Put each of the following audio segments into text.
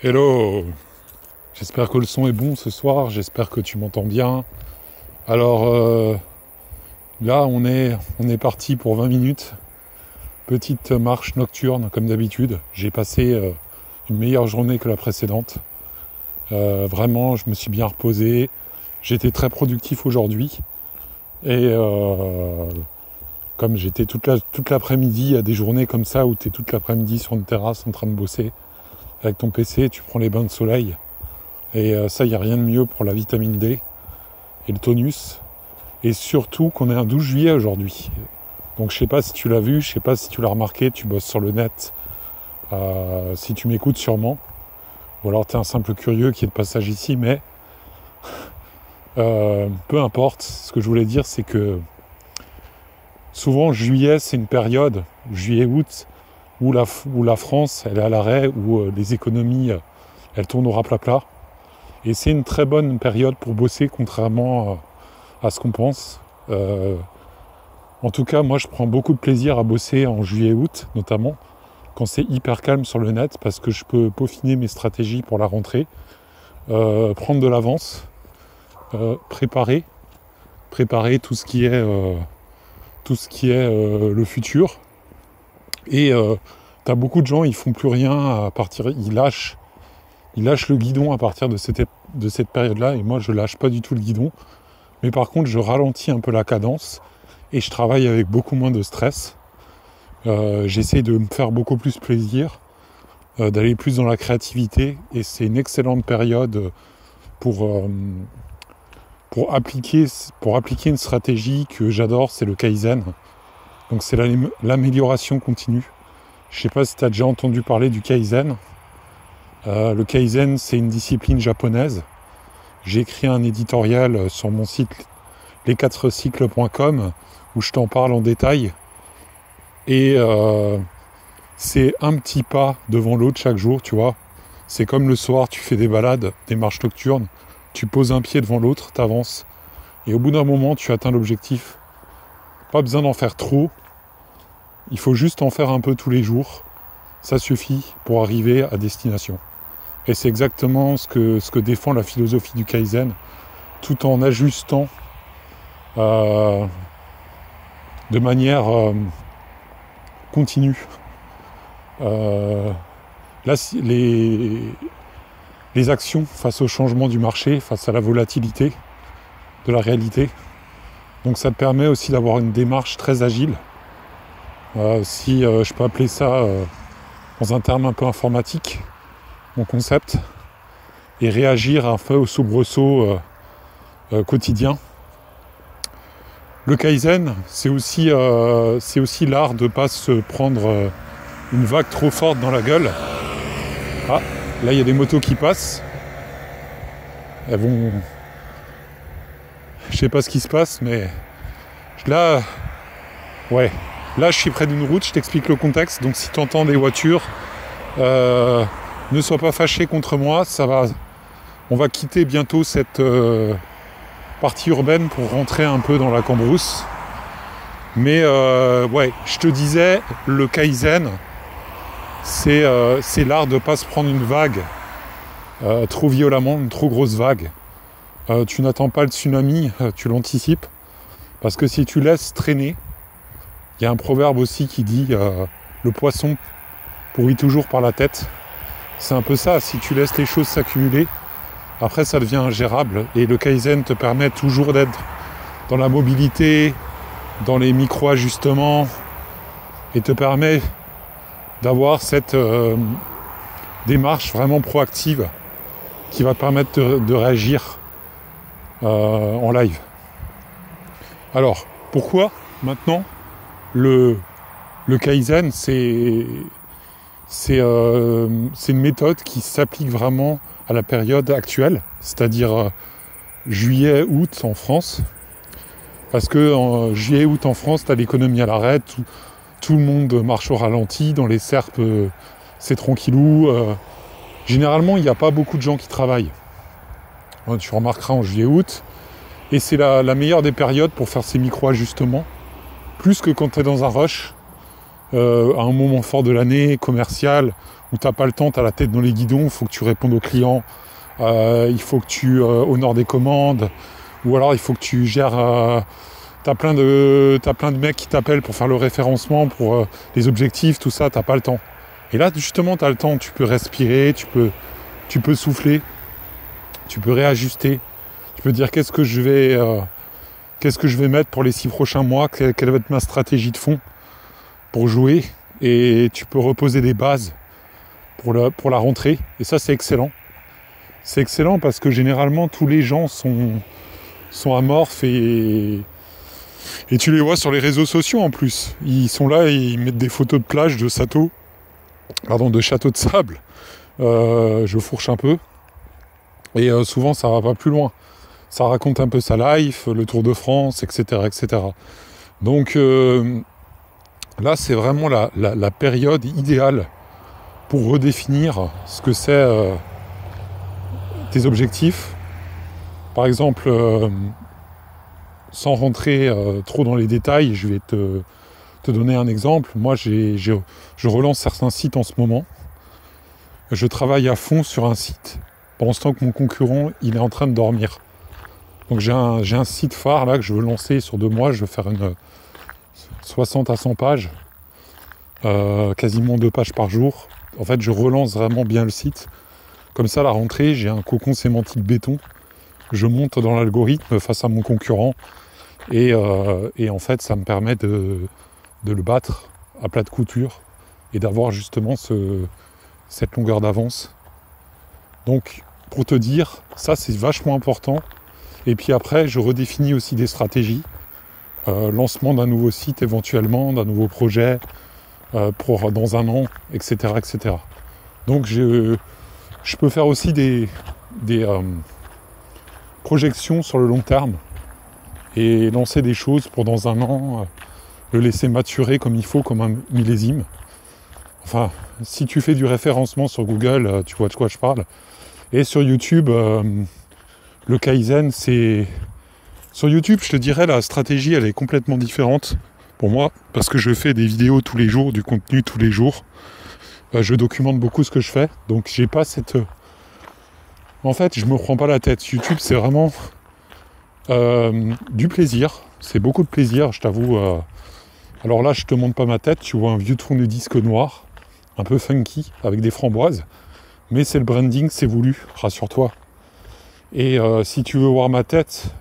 Hello, j'espère que le son est bon ce soir, j'espère que tu m'entends bien. Alors là on est parti pour 20 minutes, petite marche nocturne comme d'habitude. J'ai passé une meilleure journée que la précédente. Vraiment je me suis bien reposé, j'ai été très productif aujourd'hui et comme j'étais toute l'après-midi, il y a des journées comme ça où tu es toute l'après-midi sur une terrasse en train de bosser. Avec ton PC, tu prends les bains de soleil. Et ça, il n'y a rien de mieux pour la vitamine D et le tonus. Et surtout qu'on est un 12 juillet aujourd'hui. Donc je sais pas si tu l'as vu, je sais pas si tu l'as remarqué, tu bosses sur le net. Si tu m'écoutes sûrement. Ou alors tu es un simple curieux qui est de passage ici, mais peu importe. Ce que je voulais dire, c'est que souvent juillet, c'est une période, juillet-août, où la France, elle est à l'arrêt, où les économies, elles tournent au raplapla. Et c'est une très bonne période pour bosser, contrairement à ce qu'on pense. En tout cas, moi, je prends beaucoup de plaisir à bosser en juillet-août, notamment, quand c'est hyper calme sur le net, parce que je peux peaufiner mes stratégies pour la rentrée, prendre de l'avance, préparer tout ce qui est le futur. Et t'as beaucoup de gens, ils font plus rien à partir, ils lâchent le guidon à partir de cette période-là, et moi je lâche pas du tout le guidon, mais par contre je ralentis un peu la cadence et je travaille avec beaucoup moins de stress. J'essaie de me faire beaucoup plus plaisir, d'aller plus dans la créativité, et c'est une excellente période pour appliquer une stratégie que j'adore, c'est le Kaizen. Donc c'est l'amélioration continue. Je ne sais pas si tu as déjà entendu parler du Kaizen. Le Kaizen, c'est une discipline japonaise. J'ai écrit un éditorial sur mon site les4cycles.com où je t'en parle en détail. Et c'est un petit pas devant l'autre chaque jour, tu vois. C'est comme le soir, tu fais des balades, des marches nocturnes, tu poses un pied devant l'autre, tu avances. Et au bout d'un moment, tu atteins l'objectif. Pas besoin d'en faire trop. Il faut juste en faire un peu tous les jours. Ça suffit pour arriver à destination. Et c'est exactement ce que défend la philosophie du Kaizen, tout en ajustant de manière continue. Là, les actions face au changement du marché, face à la volatilité de la réalité. Donc ça te permet aussi d'avoir une démarche très agile. Si je peux appeler ça dans un terme un peu informatique, mon concept, et réagir un peu au soubresaut quotidien. Le Kaizen, c'est aussi l'art de ne pas se prendre une vague trop forte dans la gueule. Ah, là il y a des motos qui passent. Elles vont... Je sais pas ce qui se passe, mais là, ouais. Là, je suis près d'une route, je t'explique le contexte. Donc, si tu entends des voitures, ne sois pas fâché contre moi. On va quitter bientôt cette partie urbaine pour rentrer un peu dans la cambrousse. Mais ouais, je te disais, le Kaizen, c'est l'art de ne pas se prendre une vague trop violemment, une trop grosse vague. Tu n'attends pas le tsunami, tu l'anticipes. Parce que si tu laisses traîner, il y a un proverbe aussi qui dit le poisson pourrit toujours par la tête. C'est un peu ça, si tu laisses les choses s'accumuler, après ça devient ingérable. Et le Kaizen te permet toujours d'être dans la mobilité, dans les micro-ajustements, et te permet d'avoir cette démarche vraiment proactive qui va te permettre de réagir en live. Alors, pourquoi maintenant le Kaizen, c'est une méthode qui s'applique vraiment à la période actuelle, c'est-à-dire juillet-août en France. Parce que en juillet-août en France, tu as l'économie à l'arrêt, tout le monde marche au ralenti, dans les serpes, c'est tranquillou. Généralement, il n'y a pas beaucoup de gens qui travaillent. Tu remarqueras en juillet-août. Et c'est la meilleure des périodes pour faire ces micro-ajustements. Plus que quand tu es dans un rush, à un moment fort de l'année, commercial, où t'as pas le temps, t'as la tête dans les guidons, il faut que tu répondes aux clients, il faut que tu honores des commandes, ou alors il faut que tu gères... t'as plein de mecs qui t'appellent pour faire le référencement, pour les objectifs, tout ça, t'as pas le temps. Et là, justement, t'as le temps, tu peux respirer, tu peux souffler, tu peux réajuster, tu peux dire qu'est-ce que je vais mettre pour les 6 prochains mois, quelle va être ma stratégie de fond pour jouer, et tu peux reposer des bases pour la rentrée, et ça c'est excellent. C'est excellent parce que généralement tous les gens sont amorphes et tu les vois sur les réseaux sociaux en plus. Ils sont là et ils mettent des photos de plage, de châteaux de sable. Je fourche un peu. Et souvent ça va pas plus loin. Ça raconte un peu sa life, le Tour de France, etc. etc. Donc là c'est vraiment la période idéale pour redéfinir ce que c'est tes objectifs. Par exemple, sans rentrer trop dans les détails, je vais te donner un exemple. Moi, je relance certains sites en ce moment. Je travaille à fond sur un site pendant ce temps que mon concurrent, il est en train de dormir. Donc j'ai un site phare là que je veux lancer sur 2 mois. Je veux faire une 60 à 100 pages, quasiment 2 pages par jour. En fait, je relance vraiment bien le site. Comme ça, à la rentrée, j'ai un cocon sémantique béton. Je monte dans l'algorithme face à mon concurrent. Et en fait, ça me permet de le battre à plat de couture et d'avoir justement cette longueur d'avance. Donc, pour te dire, ça, c'est vachement important. Et puis après, je redéfinis aussi des stratégies. Lancement d'un nouveau site éventuellement, d'un nouveau projet pour dans un an, etc. etc. Donc, je peux faire aussi des projections sur le long terme et lancer des choses pour dans un an, le laisser maturer comme il faut, comme un millésime. Enfin, si tu fais du référencement sur Google, tu vois de quoi je parle. Et sur YouTube, le Kaizen, c'est... Sur YouTube, je te dirais, la stratégie, elle est complètement différente pour moi, parce que je fais des vidéos tous les jours, du contenu tous les jours. Je documente beaucoup ce que je fais, donc j'ai pas cette... En fait, je me prends pas la tête. YouTube, c'est vraiment du plaisir. C'est beaucoup de plaisir, je t'avoue. Alors là, je te montre pas ma tête. Tu vois un vieux tourne-disque noir, un peu funky, avec des framboises. Mais c'est le branding, c'est voulu, rassure-toi. Et si tu veux voir ma tête,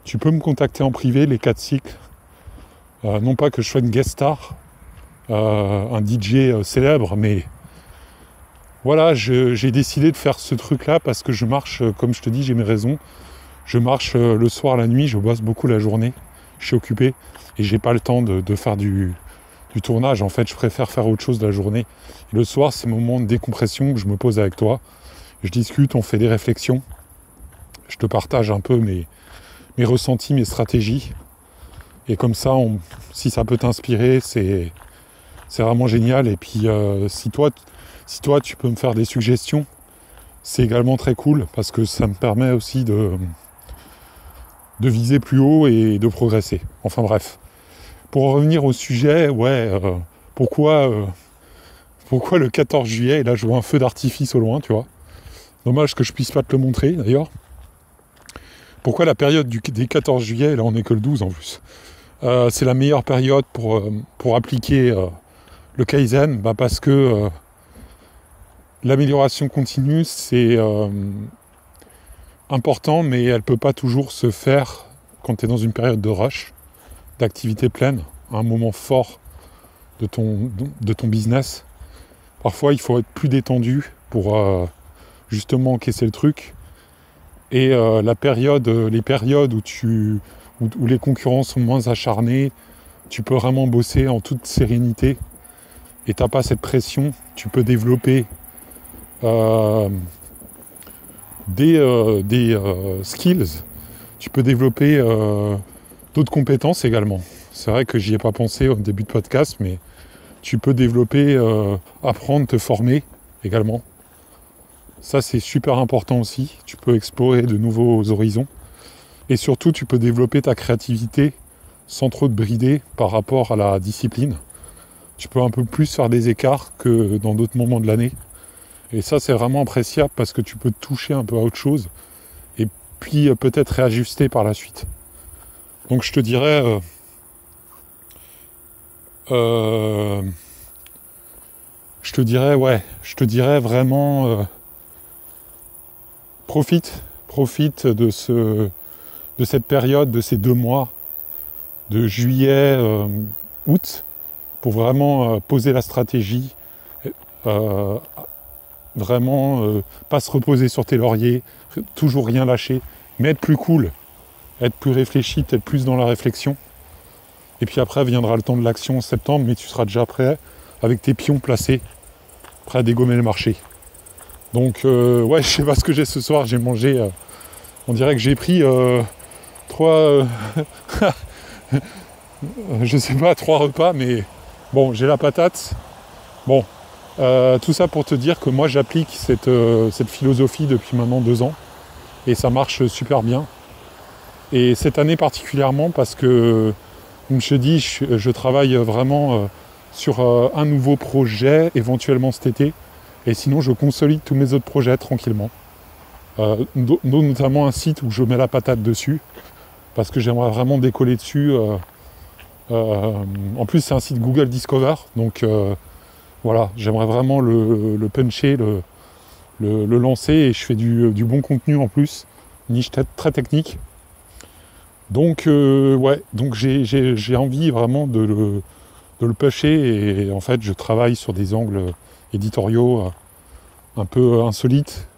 tu peux me contacter en privé, les 4 cycles. Non pas que je sois une guest star, un DJ célèbre, mais... Voilà, j'ai décidé de faire ce truc-là parce que je marche, comme je te dis, j'ai mes raisons. Je marche le soir, la nuit, je bosse beaucoup la journée. Je suis occupé et j'ai pas le temps de faire du tournage. En fait, je préfère faire autre chose la journée. Et le soir, c'est mon moment de décompression où je me pose avec toi. Je discute, on fait des réflexions. Je te partage un peu mes ressentis, mes stratégies. Et comme ça, si ça peut t'inspirer, c'est vraiment génial. Et puis, si toi, tu peux me faire des suggestions, c'est également très cool parce que ça me permet aussi de viser plus haut et de progresser. Enfin bref. Pour en revenir au sujet, pourquoi le 14 juillet, et là je vois un feu d'artifice au loin, tu vois. Dommage que je puisse pas te le montrer d'ailleurs. Pourquoi la période des 14 juillet, là on n'est que le 12 en plus. C'est la meilleure période pour appliquer le Kaizen, parce que l'amélioration continue, c'est important, mais elle ne peut pas toujours se faire quand tu es dans une période de rush, d'activité pleine, à un moment fort de ton business. Parfois, il faut être plus détendu pour justement encaisser le truc. Et les périodes où les concurrents sont moins acharnés, tu peux vraiment bosser en toute sérénité et tu n'as pas cette pression. Tu peux développer des skills, tu peux développer d'autres compétences également. C'est vrai que j'y ai pas pensé au début de podcast, mais tu peux développer, apprendre, te former également. Ça, c'est super important aussi. Tu peux explorer de nouveaux horizons. Et surtout, tu peux développer ta créativité sans trop te brider par rapport à la discipline. Tu peux un peu plus faire des écarts que dans d'autres moments de l'année. Et ça, c'est vraiment appréciable parce que tu peux toucher un peu à autre chose et puis peut-être réajuster par la suite. Donc je te dirais vraiment profite de cette période, de ces 2 mois, de juillet, août, pour vraiment poser la stratégie, vraiment pas se reposer sur tes lauriers, toujours rien lâcher, mais être plus cool, être plus réfléchi, être plus dans la réflexion. Et puis après viendra le temps de l'action en septembre, mais tu seras déjà prêt avec tes pions placés, prêt à dégommer le marché. Donc je sais pas ce que j'ai ce soir, j'ai mangé, on dirait que j'ai pris 3 je sais pas, 3 repas, mais bon, j'ai la patate. Bon, tout ça pour te dire que moi j'applique cette philosophie depuis maintenant 2 ans et ça marche super bien. Et cette année particulièrement parce que, comme je te dis, je travaille vraiment sur un nouveau projet éventuellement cet été, et sinon je consolide tous mes autres projets tranquillement. Notamment un site où je mets la patate dessus, parce que j'aimerais vraiment décoller dessus. En plus c'est un site Google Discover, donc voilà, j'aimerais vraiment le puncher, le lancer, et je fais du bon contenu en plus, niche très technique. Donc donc j'ai envie vraiment de le pusher, et en fait je travaille sur des angles éditoriaux un peu insolites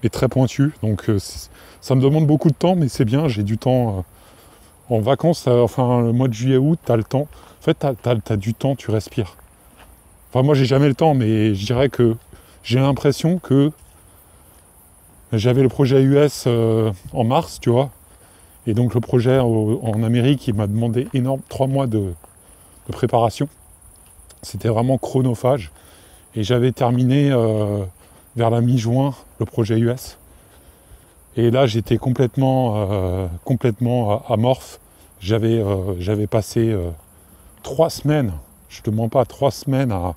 et très pointus, donc ça me demande beaucoup de temps, mais c'est bien, j'ai du temps en vacances, enfin le mois de juillet-août, t'as le temps, en fait t'as du temps, tu respires. Enfin moi j'ai jamais le temps, mais je dirais que j'ai l'impression que j'avais le projet US en mars, tu vois, et donc le projet en Amérique, il m'a demandé 3 mois de préparation. C'était vraiment chronophage. Et j'avais terminé vers la mi-juin le projet US. Et là, j'étais complètement amorphe. J'avais passé 3 semaines, je te mens pas, 3 semaines à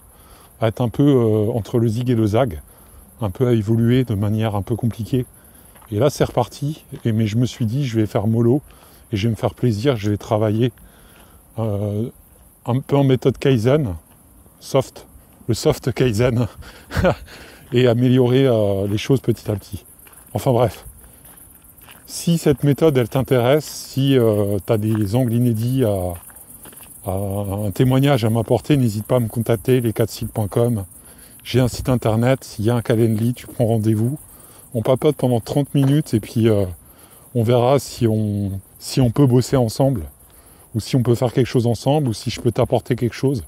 être un peu entre le zig et le zag, un peu à évoluer de manière un peu compliquée. Et là, c'est reparti. Mais je me suis dit, je vais faire mollo et je vais me faire plaisir. Je vais travailler un peu en méthode Kaizen, le soft Kaizen, et améliorer les choses petit à petit. Enfin bref, si cette méthode, elle t'intéresse, si tu as des angles inédits, un témoignage à m'apporter, n'hésite pas à me contacter, les4sites.com. J'ai un site internet, il y a un Calendly, tu prends rendez-vous. On papote pendant 30 minutes et puis on verra si on peut bosser ensemble, ou si on peut faire quelque chose ensemble, ou si je peux t'apporter quelque chose.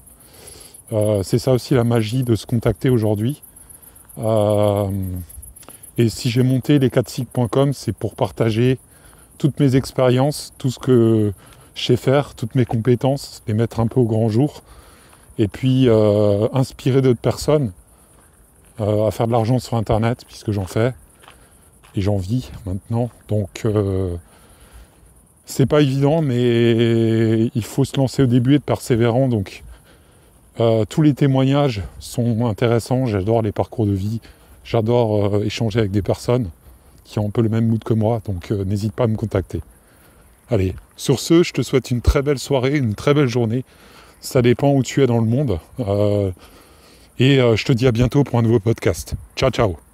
C'est ça aussi la magie de se contacter aujourd'hui. Et si j'ai monté les4sites.com, c'est pour partager toutes mes expériences, tout ce que je sais faire, toutes mes compétences, les mettre un peu au grand jour, et puis inspirer d'autres personnes à faire de l'argent sur Internet, puisque j'en fais. Et j'en vis maintenant, donc c'est pas évident, mais il faut se lancer au début et être persévérant. Donc tous les témoignages sont intéressants, j'adore les parcours de vie, j'adore échanger avec des personnes qui ont un peu le même mood que moi, donc n'hésite pas à me contacter. Allez, sur ce, je te souhaite une très belle soirée, une très belle journée, ça dépend où tu es dans le monde, et je te dis à bientôt pour un nouveau podcast. Ciao ciao.